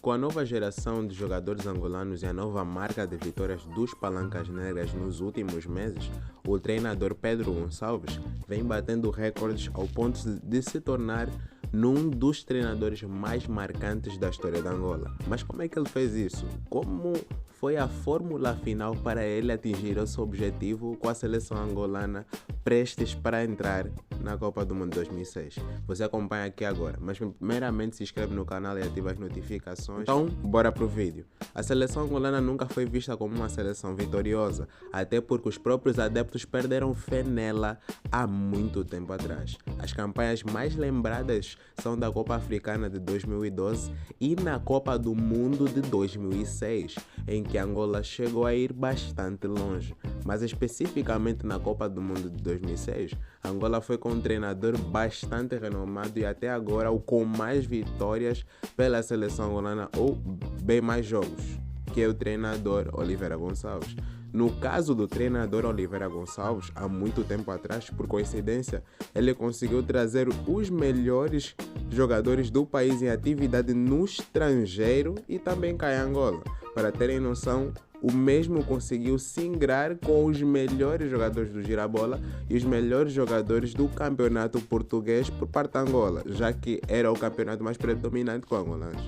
Com a nova geração de jogadores angolanos e a nova marca de vitórias dos Palancas Negras nos últimos meses, o treinador Pedro Gonçalves vem batendo recordes ao ponto de se tornar num dos treinadores mais marcantes da história da Angola. Mas como é que ele fez isso? Como foi a fórmula final para ele atingir esse objetivo com a seleção angolana prestes para entrar na Copa do Mundo 2006? Você acompanha aqui agora, mas primeiramente se inscreve no canal e ativa as notificações. Então, bora pro vídeo. A seleção angolana nunca foi vista como uma seleção vitoriosa, até porque os próprios adeptos perderam fé nela há muito tempo atrás. As campanhas mais lembradas são da Copa Africana de 2012 e na Copa do Mundo de 2006, em que Angola chegou a ir bastante longe. Mas especificamente na Copa do Mundo de 2006, Angola foi com um treinador bastante renomado e até agora o com mais vitórias pela seleção angolana, ou bem mais jogos, que é o treinador Oliveira Gonçalves. No caso do treinador Oliveira Gonçalves, há muito tempo atrás, por coincidência, ele conseguiu trazer os melhores jogadores do país em atividade no estrangeiro e também cá em Angola. Para terem noção, o mesmo conseguiu se ingrar com os melhores jogadores do Girabola e os melhores jogadores do campeonato português por parte da Angola, já que era o campeonato mais predominante com angolanos.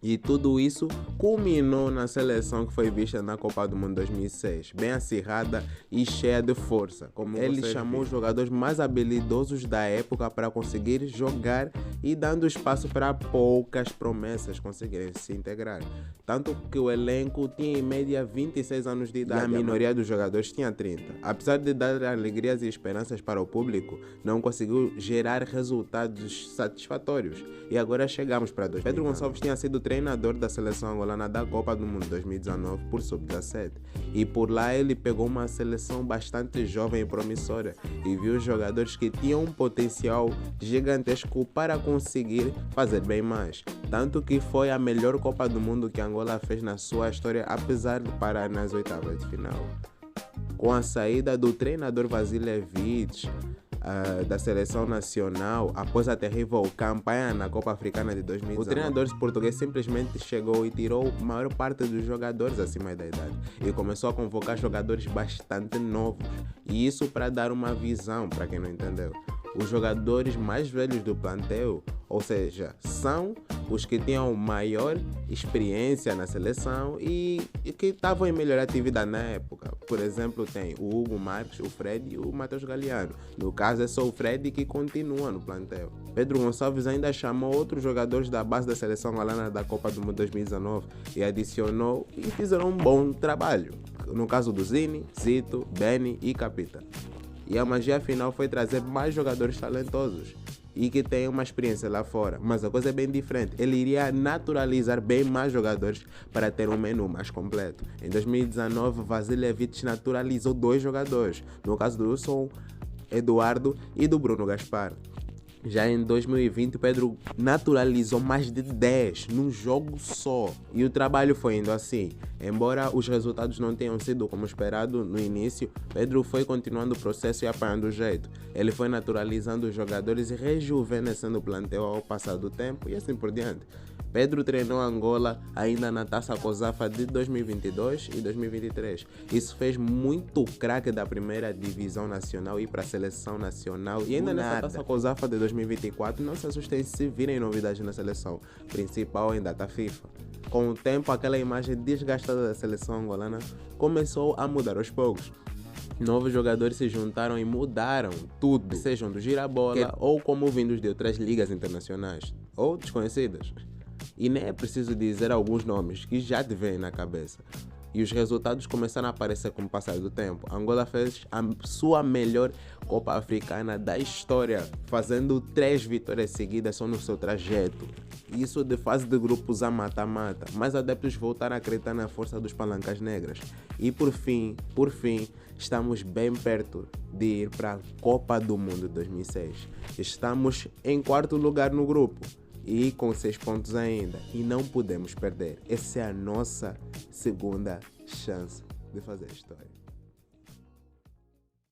E tudo isso culminou na seleção que foi vista na Copa do Mundo 2006, bem acirrada e cheia de força. Como ele chamou os jogadores mais habilidosos da época para conseguir jogar e dando espaço para poucas promessas conseguirem se integrar. Tanto que o elenco tinha em média 26 anos de idade e a minoria dos jogadores tinha 30. Apesar de dar alegrias e esperanças para o público, não conseguiu gerar resultados satisfatórios. E agora chegamos para 2019. Pedro Gonçalves tinha sido treinador da seleção angolana da Copa do Mundo 2019 por sub-17 e por lá ele pegou uma seleção bastante jovem e promissora e viu jogadores que tinham um potencial gigantesco para conseguir fazer bem mais, tanto que foi a melhor Copa do Mundo que Angola fez na sua história, apesar de parar nas oitavas de final. Com a saída do treinador Vasiljevic da seleção nacional após a terrível campanha na Copa Africana de 2019. O treinador português simplesmente chegou e tirou a maior parte dos jogadores acima da idade e começou a convocar jogadores bastante novos, e isso para dar uma visão para quem não entendeu. Os jogadores mais velhos do plantel, ou seja, são os que tinham maior experiência na seleção e que estavam em melhor atividade na época. Por exemplo, tem o Hugo Marques, o Fred e o Matheus Galeano. No caso, é só o Fred que continua no plantel. Pedro Gonçalves ainda chamou outros jogadores da base da seleção angolana da Copa do Mundo 2019 e adicionou e fizeram um bom trabalho. No caso do Zini, Zito, Beni e Capita. E a magia final foi trazer mais jogadores talentosos e que tenham uma experiência lá fora. Mas a coisa é bem diferente. Ele iria naturalizar bem mais jogadores para ter um menu mais completo. Em 2019, Vasiljevic naturalizou 2 jogadores. No caso do Wilson Eduardo e do Bruno Gaspar. Já em 2020, Pedro naturalizou mais de 10 num jogo só. E o trabalho foi indo assim. Embora os resultados não tenham sido como esperado no início, Pedro foi continuando o processo e apanhando o jeito. Ele foi naturalizando os jogadores e rejuvenescendo o plantel ao passar do tempo e assim por diante. Pedro treinou Angola ainda na Taça COSAFA de 2022 e 2023. Isso fez muito craque da primeira divisão nacional ir para a seleção nacional. E ainda nessa Taça COSAFA de 2024, não se assustem se virem novidades na seleção principal em data FIFA. Com o tempo, aquela imagem desgastada da seleção angolana começou a mudar aos poucos. Novos jogadores se juntaram e mudaram tudo, sejam do Girabola ou como vindos de outras ligas internacionais ou desconhecidas. E nem é preciso dizer alguns nomes que já te vêm na cabeça. E os resultados começaram a aparecer com o passar do tempo. Angola fez a sua melhor Copa Africana da história, fazendo 3 vitórias seguidas só no seu trajeto. Isso de fase de grupos a mata-mata. Mas adeptos voltaram a acreditar na força dos Palancas Negras. E por fim, estamos bem perto de ir para a Copa do Mundo 2006. Estamos em 4º lugar no grupo. E com 6 pontos ainda. E não podemos perder. Essa é a nossa segunda chance de fazer história.